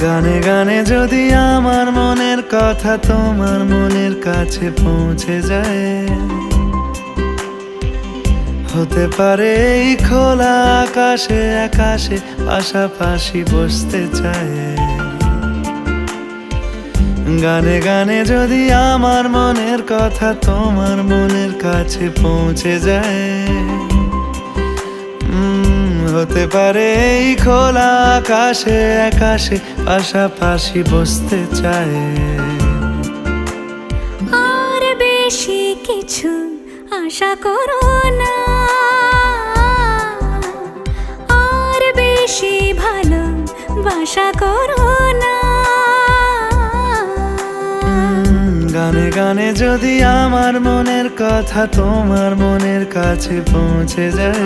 গানে গানে যদি আমার মনের কথা তোমার মনের কাছে পৌঁছে যায়, হতে পারে এই খোলা আকাশে আকাশে পাশাপাশি বসতে চায়। গানে গানে যদি আমার মনের কথা তোমার মনের কাছে পৌঁছে যায়, হতে পারে এই খোলা আকাশে আকাশে পাশাপাশি বসতে চায়। আর বেশি কিছু আশা করো না, আর বেশি ভালোবাসা করো না। গানে গানে যদি আমার মনের কথা তোমার মনের কাছে পৌঁছে যায়,